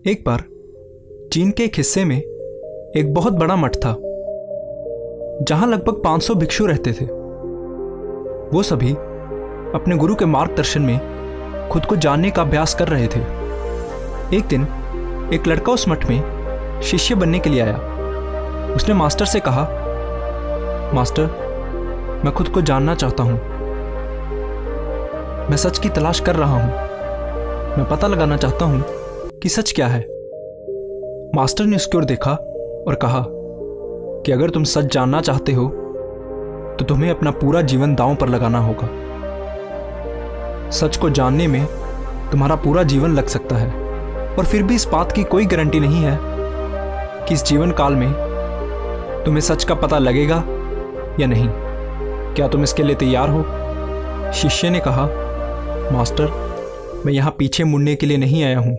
एक बार चीन के एक हिस्से में एक बहुत बड़ा मठ था जहां लगभग 500 भिक्षु रहते थे। वो सभी अपने गुरु के मार्गदर्शन में खुद को जानने का अभ्यास कर रहे थे। एक दिन एक लड़का उस मठ में शिष्य बनने के लिए आया। उसने मास्टर से कहा, मास्टर, मैं खुद को जानना चाहता हूं। मैं सच की तलाश कर रहा हूं। मैं पता लगाना चाहता हूं कि सच क्या है। मास्टर ने उसकी ओर देखा और कहा कि अगर तुम सच जानना चाहते हो तो तुम्हें अपना पूरा जीवन दांव पर लगाना होगा। सच को जानने में तुम्हारा पूरा जीवन लग सकता है और फिर भी इस बात की कोई गारंटी नहीं है कि इस जीवन काल में तुम्हें सच का पता लगेगा या नहीं। क्या तुम इसके लिए तैयार हो? शिष्य ने कहा, मास्टर, मैं यहां पीछे मुड़ने के लिए नहीं आया हूं।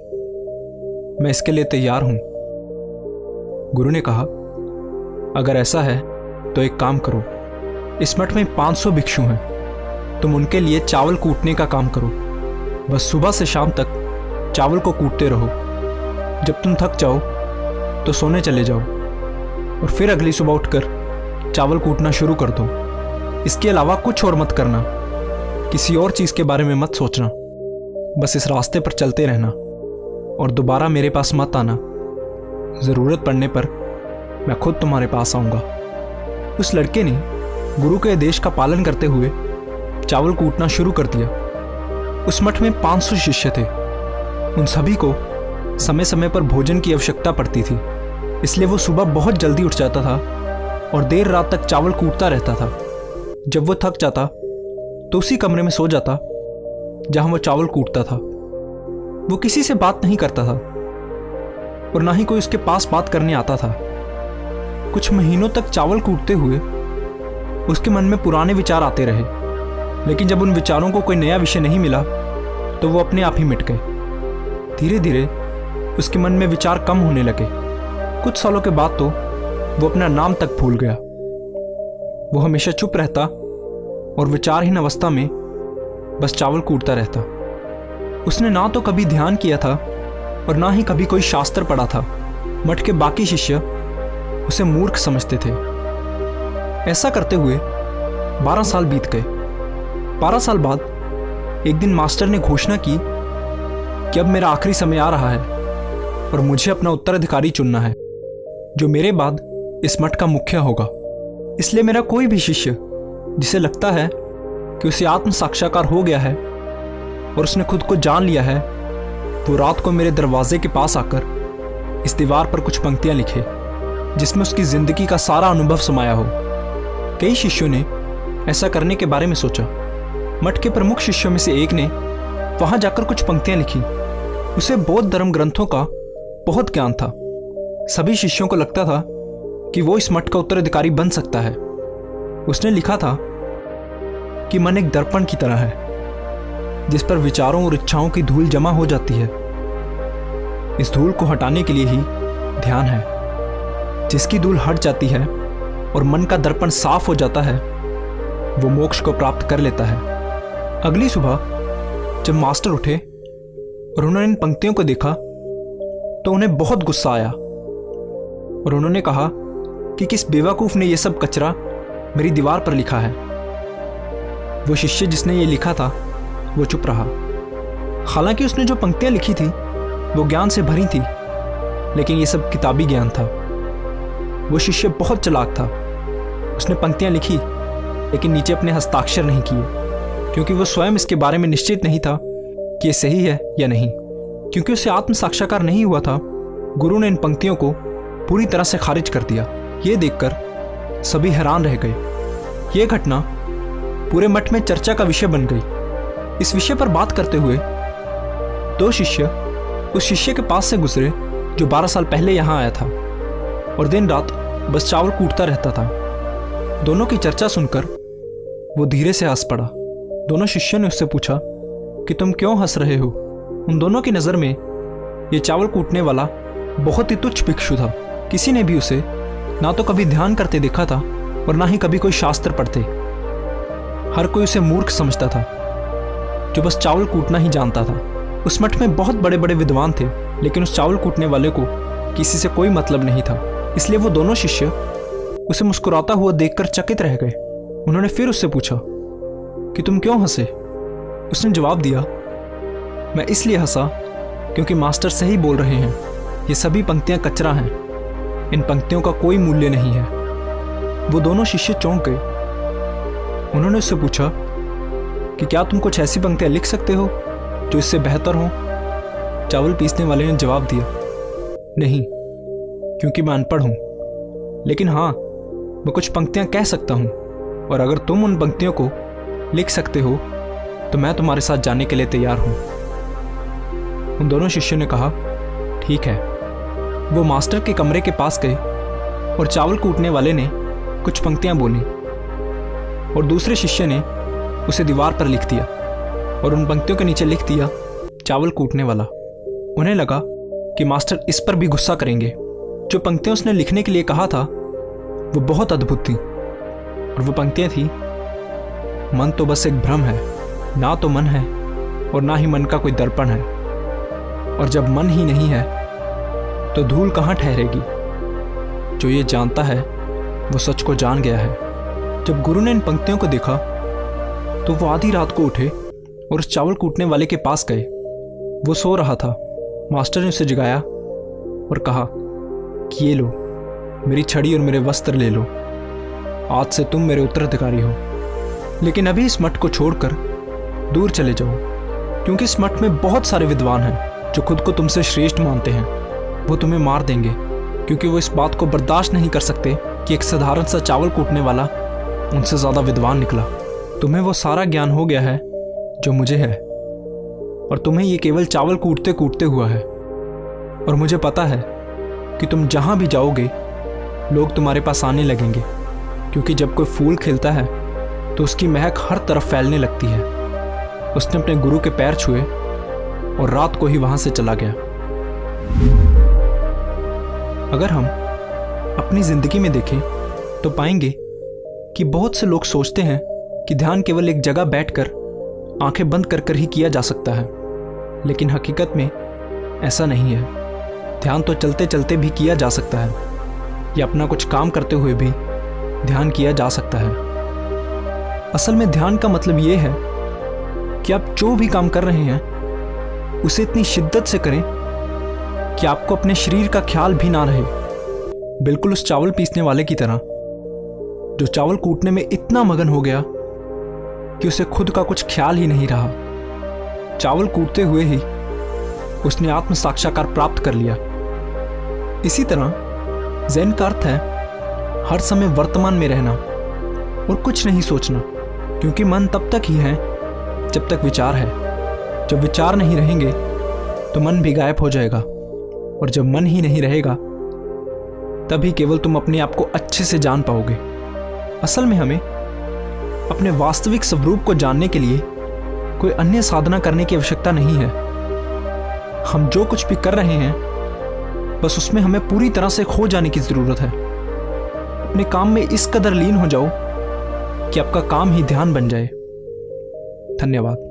मैं इसके लिए तैयार हूं। गुरु ने कहा, अगर ऐसा है तो एक काम करो। इस मठ में 500 भिक्षु हैं। तुम उनके लिए चावल कूटने का काम करो। बस सुबह से शाम तक चावल को कूटते रहो। जब तुम थक जाओ तो सोने चले जाओ और फिर अगली सुबह उठकर चावल कूटना शुरू कर दो। इसके अलावा कुछ और मत करना। किसी और चीज़ के बारे में मत सोचना। बस इस रास्ते पर चलते रहना और दोबारा मेरे पास मत आना। ज़रूरत पड़ने पर मैं खुद तुम्हारे पास आऊँगा। उस लड़के ने गुरु के आदेश का पालन करते हुए चावल कूटना शुरू कर दिया। उस मठ में 500 शिष्य थे। उन सभी को समय समय पर भोजन की आवश्यकता पड़ती थी, इसलिए वो सुबह बहुत जल्दी उठ जाता था और देर रात तक चावल कूटता रहता था। जब वो थक जाता तो उसी कमरे में सो जाता जहां वो चावल कूटता था। वो किसी से बात नहीं करता था और ना ही कोई उसके पास बात करने आता था। कुछ महीनों तक चावल कूटते हुए उसके मन में पुराने विचार आते रहे, लेकिन जब उन विचारों को कोई नया विषय नहीं मिला तो वो अपने आप ही मिट गए। धीरे धीरे उसके मन में विचार कम होने लगे। कुछ सालों के बाद तो वो अपना नाम तक भूल गया। वो हमेशा चुप रहता और विचारहीन अवस्था में बस चावल कूटता रहता। उसने ना तो कभी ध्यान किया था और ना ही कभी कोई शास्त्र पढ़ा था। मठ के बाकी शिष्य उसे मूर्ख समझते थे। ऐसा करते हुए 12 साल बीत गए। 12 साल बाद एक दिन मास्टर ने घोषणा की कि अब मेरा आखिरी समय आ रहा है और मुझे अपना उत्तराधिकारी चुनना है जो मेरे बाद इस मठ का मुखिया होगा। इसलिए मेरा कोई भी शिष्य जिसे लगता है कि उसे आत्म साक्षात्कार हो गया है और उसने खुद को जान लिया है, वो रात को मेरे दरवाजे के पास आकर इस दीवार पर कुछ पंक्तियां लिखे जिसमें उसकी जिंदगी का सारा अनुभव समाया हो। कई शिष्यों ने ऐसा करने के बारे में सोचा। मठ के प्रमुख शिष्यों में से एक ने वहां जाकर कुछ पंक्तियां लिखी। उसे बौद्ध धर्म ग्रंथों का बहुत ज्ञान था। सभी शिष्यों को लगता था कि वो इस मठ का उत्तराधिकारी बन सकता है। उसने लिखा था कि मन एक दर्पण की तरह है जिस पर विचारों और इच्छाओं की धूल जमा हो जाती है। इस धूल को हटाने के लिए ही ध्यान है। जिसकी धूल हट जाती है और मन का दर्पण साफ हो जाता है, वो मोक्ष को प्राप्त कर लेता है। अगली सुबह जब मास्टर उठे और उन्होंने इन पंक्तियों को देखा तो उन्हें बहुत गुस्सा आया और उन्होंने कहा कि किस बेवकूफ़ ने यह सब कचरा मेरी दीवार पर लिखा है। वो शिष्य जिसने ये लिखा था वो चुप रहा। हालांकि उसने जो पंक्तियां लिखी थी वो ज्ञान से भरी थी, लेकिन ये सब किताबी ज्ञान था। वो शिष्य बहुत चालाक था। उसने पंक्तियां लिखी लेकिन नीचे अपने हस्ताक्षर नहीं किए, क्योंकि वो स्वयं इसके बारे में निश्चित नहीं था कि ये सही है या नहीं। क्योंकि उसे आत्म साक्षात्कार नहीं हुआ था, गुरु ने इन पंक्तियों को पूरी तरह से खारिज कर दिया। ये देखकर सभी हैरान रह गए। ये घटना पूरे मठ में चर्चा का विषय बन गई। इस विषय पर बात करते हुए 2 शिष्य उस शिष्य के पास से गुजरे जो 12 साल पहले यहाँ आया था और दिन रात बस चावल कूटता रहता था। दोनों की चर्चा सुनकर वो धीरे से हंस पड़ा। दोनों शिष्यों ने उससे पूछा कि तुम क्यों हंस रहे हो? उन दोनों की नज़र में ये चावल कूटने वाला बहुत ही तुच्छ भिक्षु था। किसी ने भी उसे ना तो कभी ध्यान करते देखा था और ना ही कभी कोई शास्त्र पढ़ते। हर कोई उसे मूर्ख समझता था जो बस चावल कूटना ही जानता था। उस मठ में बहुत बड़े बड़े विद्वान थे, लेकिन उस चावल कूटने वाले को किसी से कोई मतलब नहीं था। इसलिए वो दोनों शिष्य उसे मुस्कुराता हुआ देखकर चकित रह गए। उन्होंने फिर उससे पूछा कि तुम क्यों हंसे? उसने जवाब दिया, मैं इसलिए हंसा क्योंकि मास्टर सही बोल रहे हैं, ये सभी पंक्तियां कचरा हैं, इन पंक्तियों का कोई मूल्य नहीं है। वो दोनों शिष्य चौंक गए। उन्होंने उससे पूछा कि क्या तुम कुछ ऐसी पंक्तियां लिख सकते हो जो इससे बेहतर हो? चावल पीसने वाले ने जवाब दिया, नहीं, क्योंकि मैं अनपढ़ हूं, लेकिन हाँ, मैं कुछ पंक्तियां कह सकता हूं, और अगर तुम उन पंक्तियों को लिख सकते हो तो मैं तुम्हारे साथ जाने के लिए तैयार हूं। उन दोनों शिष्यों ने कहा, ठीक है। वो मास्टर के कमरे के पास गए और चावल कूटने वाले ने कुछ पंक्तियां बोली और दूसरे शिष्य ने उसे दीवार पर लिख दिया और उन पंक्तियों के नीचे लिख दिया, चावल कूटने वाला। उन्हें लगा कि मास्टर इस पर भी गुस्सा करेंगे। जो पंक्तियां उसने लिखने के लिए कहा था वो बहुत अद्भुत थी, और वो पंक्तियां थी, मन तो बस एक भ्रम है, ना तो मन है और ना ही मन का कोई दर्पण है, और जब मन ही नहीं है तो धूल कहाँ ठहरेगी। जो ये जानता है वो सच को जान गया है। जब गुरु ने इन पंक्तियों को देखा तो वो आधी रात को उठे और उस चावल कूटने वाले के पास गए। वो सो रहा था। मास्टर ने उसे जगाया और कहा कि ये लो, मेरी छड़ी और मेरे वस्त्र ले लो, आज से तुम मेरे उत्तराधिकारी हो, लेकिन अभी इस मठ को छोड़कर दूर चले जाओ, क्योंकि इस मठ में बहुत सारे विद्वान हैं जो खुद को तुमसे श्रेष्ठ मानते हैं। वो तुम्हें मार देंगे, क्योंकि वो इस बात को बर्दाश्त नहीं कर सकते कि एक साधारण सा चावल कूटने वाला उनसे ज़्यादा विद्वान निकला। तुम्हें वो सारा ज्ञान हो गया है जो मुझे है, और तुम्हें ये केवल चावल कूटते कूटते हुआ है। और मुझे पता है कि तुम जहाँ भी जाओगे लोग तुम्हारे पास आने लगेंगे, क्योंकि जब कोई फूल खिलता है तो उसकी महक हर तरफ फैलने लगती है। उसने अपने गुरु के पैर छुए और रात को ही वहाँ से चला गया। अगर हम अपनी जिंदगी में देखें तो पाएंगे कि बहुत से लोग सोचते हैं कि ध्यान केवल एक जगह बैठकर आंखें बंद कर कर ही किया जा सकता है, लेकिन हकीकत में ऐसा नहीं है। ध्यान तो चलते चलते भी किया जा सकता है, या अपना कुछ काम करते हुए भी ध्यान किया जा सकता है। असल में ध्यान का मतलब ये है कि आप जो भी काम कर रहे हैं उसे इतनी शिद्दत से करें कि आपको अपने शरीर का ख्याल भी ना रहे। बिल्कुल उस चावल पीसने वाले की तरह, जो चावल कूटने में इतना मगन हो गया कि उसे खुद का कुछ ख्याल ही नहीं रहा। चावल कूटते हुए ही उसने आत्म साक्षात्कार प्राप्त कर लिया। इसी तरह ज़ेन का अर्थ है हर समय वर्तमान में रहना और कुछ नहीं सोचना, क्योंकि मन तब तक ही है जब तक विचार है। जब विचार नहीं रहेंगे तो मन भी गायब हो जाएगा, और जब मन ही नहीं रहेगा तभी केवल तुम अपने आप को अच्छे से जान पाओगे। असल में हमें अपने वास्तविक स्वरूप को जानने के लिए कोई अन्य साधना करने की आवश्यकता नहीं है। हम जो कुछ भी कर रहे हैं बस उसमें हमें पूरी तरह से खो जाने की जरूरत है। अपने काम में इस कदर लीन हो जाओ कि आपका काम ही ध्यान बन जाए। धन्यवाद।